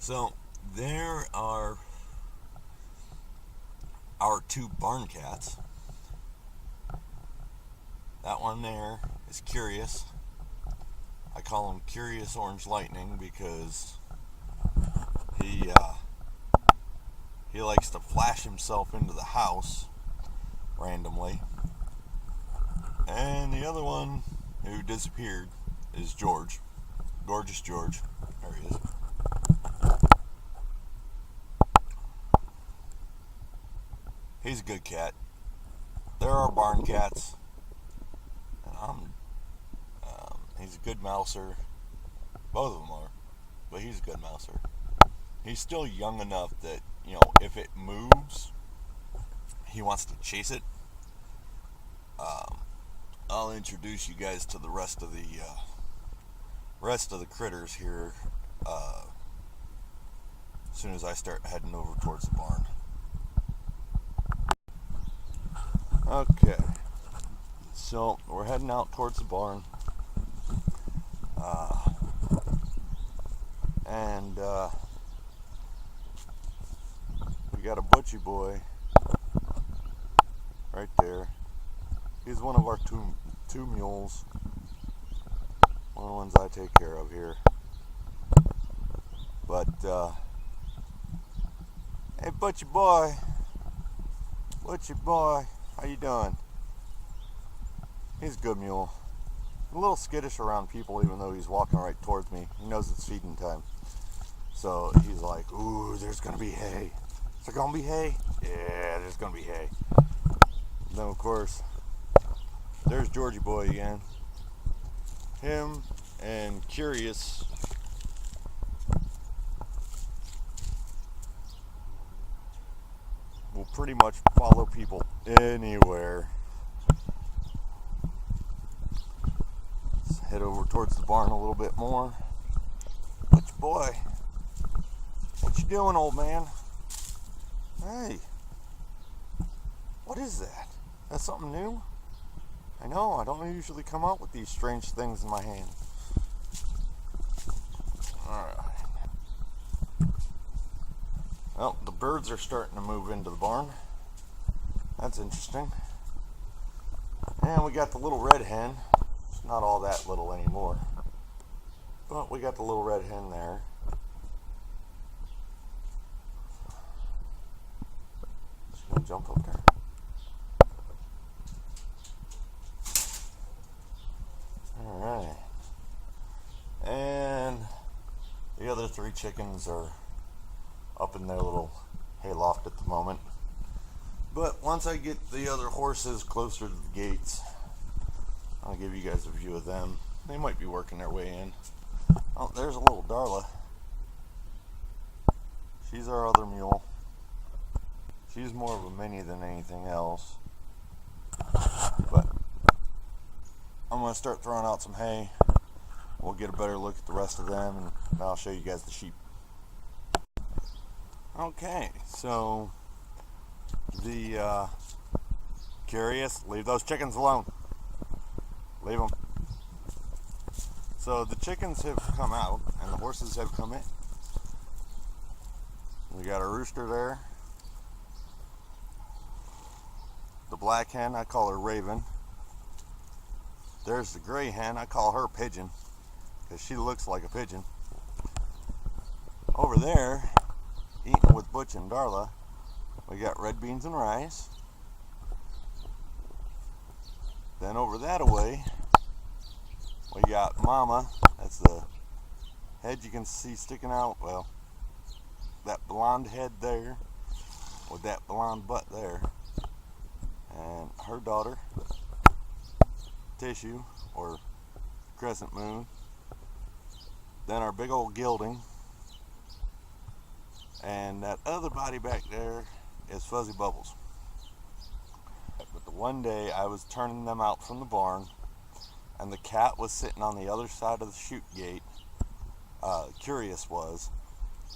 So there are our two barn cats. That one there is Curious. I call him Curious Orange Lightning because he uh, he likes to flash himself into the house randomly. And the other one who disappeared is George. Gorgeous George. There he is. He's a good cat. There are barn cats. And he's a good mouser. Both of them are. But he's a good mouser. He's still young enough that, if it moves, he wants to chase it. I'll introduce you guys to the rest of the critters here as soon as I start heading over towards the barn. Okay, so we're heading out towards the barn, and we got a butchie boy right there. He's one of our two mules, one of the ones I take care of here. But hey, butchie boy, how you doing? He's a good mule. A little skittish around people, even though he's walking right towards me. He knows it's feeding time. So he's like, ooh, there's gonna be hay. Is there gonna be hay? Yeah, there's gonna be hay. And then of course, there's Georgie boy again. Him and Curious will pretty much follow people anywhere. Let's head over towards the barn a little bit more. Butch boy, what you doing, old man? Hey, what is that? That's something new? I know, I don't usually come out with these strange things in my hand. Alright. Well, the birds are starting to move into the barn. That's interesting. And we got the little red hen. It's not all that little anymore. But we got the little red hen there. She's gonna jump up there. Alright. And the other three chickens are up in their little hayloft at the moment. But once I get the other horses closer to the gates, I'll give you guys a view of them. They might be working their way in. Oh, there's a little Darla. She's our other mule. She's more of a mini than anything else. But I'm going to start throwing out some hay. We'll get a better look at the rest of them, and I'll show you guys the sheep. Okay, so the Curious, leave those chickens alone. Leave them. So the chickens have come out and the horses have come in. We got a rooster there. The black hen, I call her Raven. There's the gray hen, I call her Pigeon, because she looks like a pigeon. Over there, eating with Butch and Darla, we got red beans and rice. Then over that away, we got Mama. That's the head you can see sticking out. Well, that blonde head there with that blonde butt there. And her daughter, Tissue, or Crescent Moon. Then our big old Gilding. And that other body back there is Fuzzy Bubbles. But the one day I was turning them out from the barn, and the cat was sitting on the other side of the chute gate. Curious was.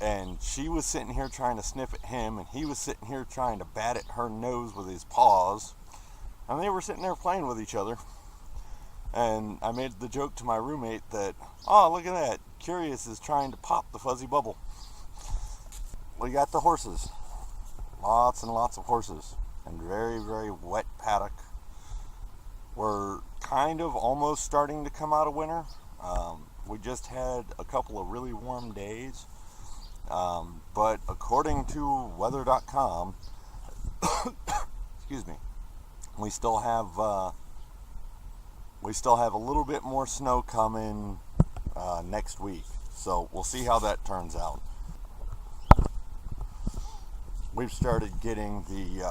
And she was sitting here trying to sniff at him, and he was sitting here trying to bat at her nose with his paws. And they were sitting there playing with each other. And I made the joke to my roommate that, oh, look at that, Curious is trying to pop the Fuzzy Bubble. we got the horses. Lots and lots of horses. And very, very wet paddock. We're kind of almost starting to come out of winter. We just had a couple of really warm days. But according to weather.com, excuse me, we still have a little bit more snow coming next week. So we'll see how that turns out. We've started getting the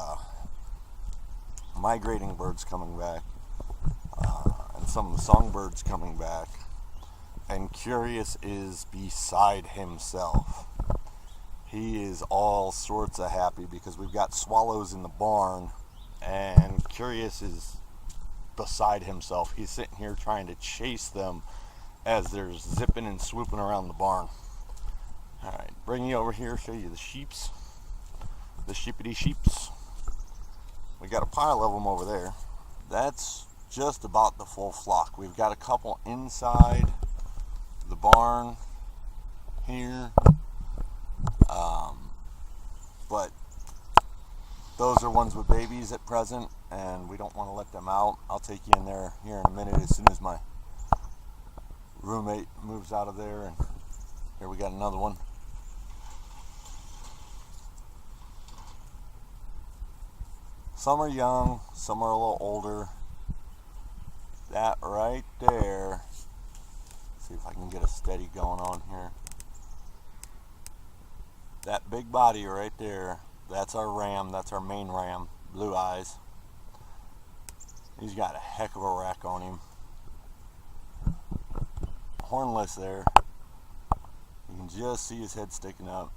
migrating birds coming back, and some of the songbirds coming back, and Curious is beside himself. He is all sorts of happy because we've got swallows in the barn, and Curious is beside himself. He's sitting here trying to chase them as they're zipping and swooping around the barn. Alright, bring you over here, show you the sheeps. The sheepity sheeps. We got a pile of them over there. That's just about the full flock. We've got a couple inside the barn here. But those are ones with babies at present, and we don't want to let them out. I'll take you in there here in a minute as soon as my roommate moves out of there. And here we got another one. Some are young, some are a little older. That right there, let's see if I can get a steady going on here. That big body right there, that's our ram, that's our main ram, Blue Eyes. He's got a heck of a rack on him. Hornless there. You can just see his head sticking up.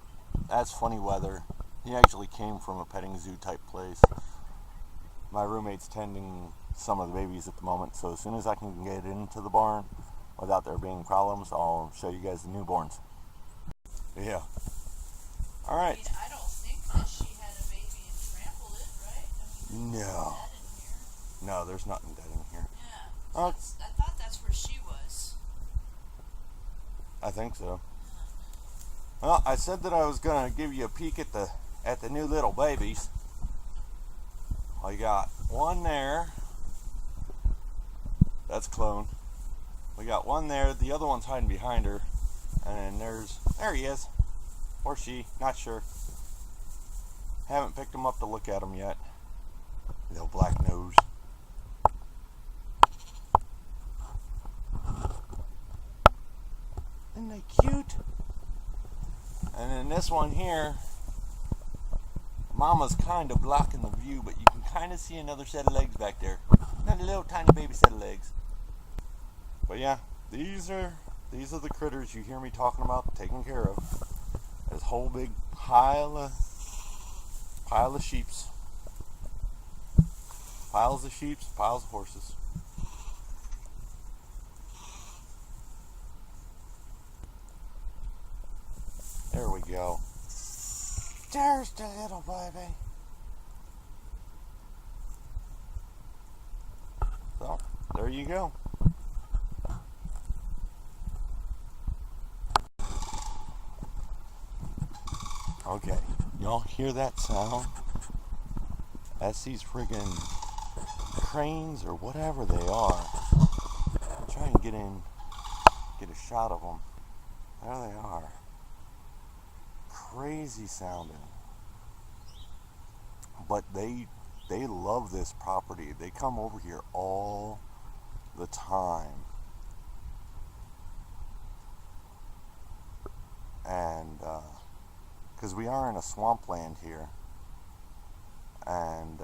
That's Funny Weather. He actually came from a petting zoo type place. My roommate's tending some of the babies at the moment, so as soon as I can get into the barn without there being problems, I'll show you guys the newborns. Yeah. All right. I mean, I don't think that she had a baby and trampled it, right? I mean, No. dead in here. No, there's nothing dead in here. Yeah. I thought that's where she was. I think so. Well, I said that I was gonna give you a peek at the new little babies. I got one there. That's Clone. We got one there. The other one's hiding behind her. And then there he is. Or she, not sure. Haven't picked him up to look at him yet. Little black nose. Isn't they cute? And then this one here, Mama's kind of blocking the view, but you can kind of see another set of legs back there. Another little tiny baby set of legs. But yeah, these are the critters you hear me talking about taking care of. This whole big pile of sheeps. Piles of sheep, piles of horses. There we go. There's the little baby. So, there you go. Okay, y'all hear that sound? That's these friggin' cranes or whatever they are. I'll try and get a shot of them. There they are. Crazy sounding. But they love this property. They come over here all the time. And because we are in a swampland here, and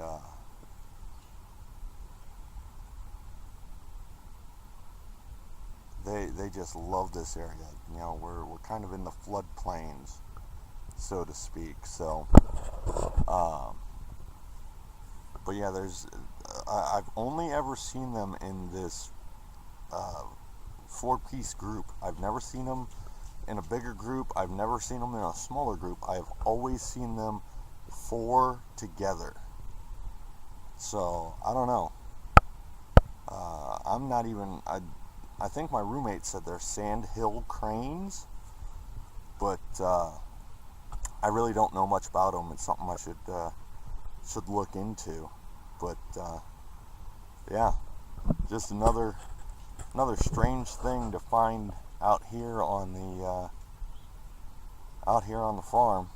they just love this area. You know, we're kind of in the floodplains, so to speak. So, but yeah, I've only ever seen them in this 4-piece group. I've never seen them in a bigger group. I've never seen them in a smaller group. I've always seen them 4 together. So I don't know. I'm not even. I think my roommate said they're sandhill cranes, but I really don't know much about them. It's something I should look into. But yeah, just another strange thing to find out here on the farm.